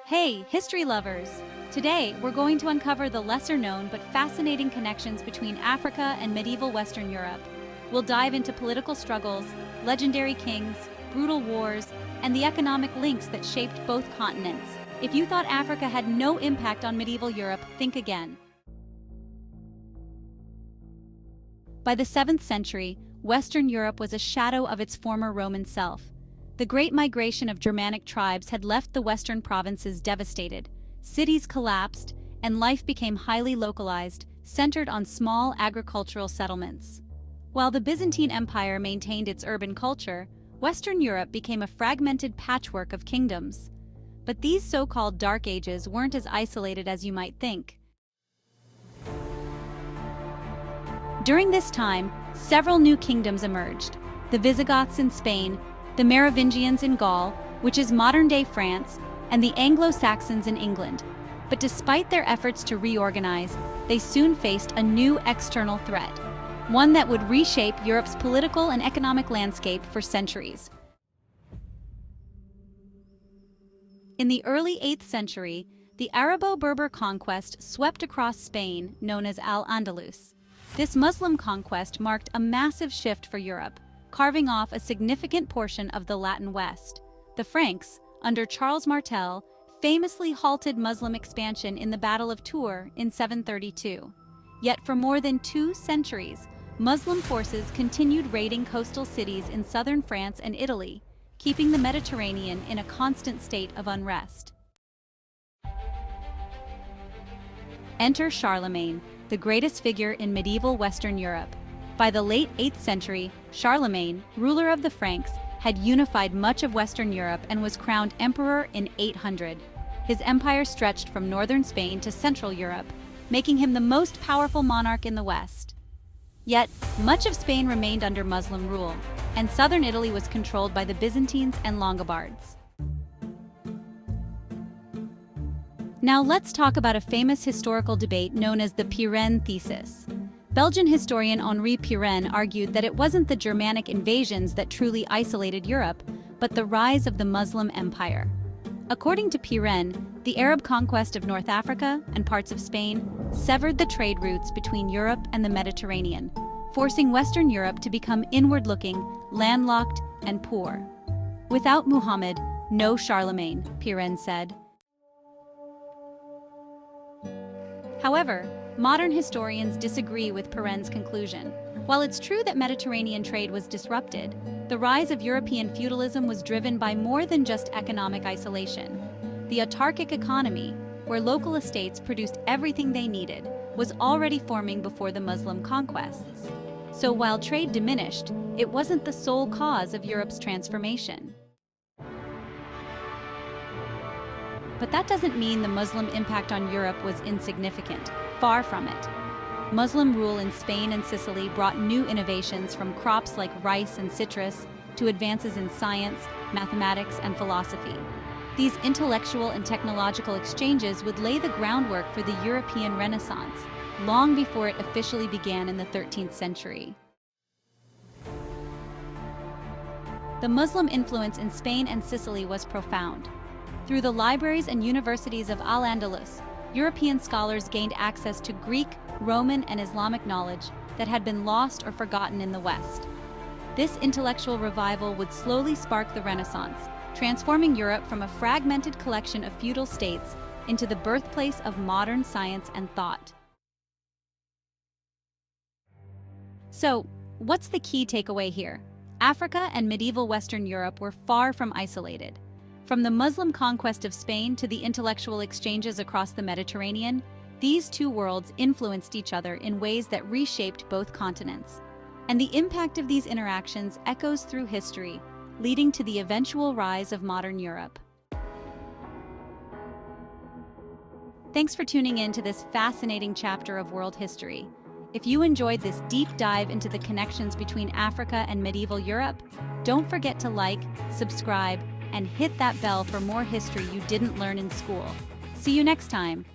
Hey, history lovers! Today, we're going to uncover the lesser-known but fascinating connections between Africa and medieval Western Europe. We'll dive into political struggles, legendary kings, brutal wars, and the economic links that shaped both continents. If you thought Africa had no impact on medieval Europe, think again. By the 7th century, Western Europe was a shadow of its former Roman self. The great migration of Germanic tribes had left the western provinces devastated. Cities collapsed, and life became highly localized, centered on small agricultural settlements. While the Byzantine Empire maintained its urban culture, Western Europe became a fragmented patchwork of kingdoms. But these so-called Dark Ages weren't as isolated as you might think. During this time, several new kingdoms emerged: the Visigoths in Spain, the Merovingians in Gaul, which is modern-day France, and the Anglo-Saxons in England. But despite their efforts to reorganize, they soon faced a new external threat, one that would reshape Europe's political and economic landscape for centuries. In the early 8th century, the Arabo-Berber conquest swept across Spain, known as Al-Andalus. This Muslim conquest marked a massive shift for Europe, carving off a significant portion of the Latin West. The Franks, under Charles Martel, famously halted Muslim expansion in the Battle of Tours in 732. Yet for more than 2 centuries, Muslim forces continued raiding coastal cities in southern France and Italy, keeping the Mediterranean in a constant state of unrest. Enter Charlemagne, the greatest figure in medieval Western Europe. By the late 8th century, Charlemagne, ruler of the Franks, had unified much of Western Europe and was crowned emperor in 800. His empire stretched from northern Spain to Central Europe, making him the most powerful monarch in the West. Yet, much of Spain remained under Muslim rule, and southern Italy was controlled by the Byzantines and Longobards. Now let's talk about a famous historical debate known as the Pirenne thesis. Belgian historian Henri Pirenne argued that it wasn't the Germanic invasions that truly isolated Europe, but the rise of the Muslim Empire. According to Pirenne, the Arab conquest of North Africa and parts of Spain severed the trade routes between Europe and the Mediterranean, forcing Western Europe to become inward-looking, landlocked, and poor. Without Muhammad, no Charlemagne, Pirenne said. However, modern historians disagree with Pirenne's conclusion. While it's true that Mediterranean trade was disrupted, the rise of European feudalism was driven by more than just economic isolation. The autarkic economy, where local estates produced everything they needed, was already forming before the Muslim conquests. So while trade diminished, it wasn't the sole cause of Europe's transformation. But that doesn't mean the Muslim impact on Europe was insignificant. Far from it. Muslim rule in Spain and Sicily brought new innovations, from crops like rice and citrus to advances in science, mathematics, and philosophy. These intellectual and technological exchanges would lay the groundwork for the European Renaissance, long before it officially began in the 13th century. The Muslim influence in Spain and Sicily was profound. Through the libraries and universities of Al-Andalus, European scholars gained access to Greek, Roman, and Islamic knowledge that had been lost or forgotten in the West. This intellectual revival would slowly spark the Renaissance, transforming Europe from a fragmented collection of feudal states into the birthplace of modern science and thought. So, what's the key takeaway here? Africa and medieval Western Europe were far from isolated. From the Muslim conquest of Spain to the intellectual exchanges across the Mediterranean, these two worlds influenced each other in ways that reshaped both continents. And the impact of these interactions echoes through history, leading to the eventual rise of modern Europe. Thanks for tuning in to this fascinating chapter of world history. If you enjoyed this deep dive into the connections between Africa and medieval Europe, don't forget to like, subscribe, and hit that bell for more history you didn't learn in school. See you next time.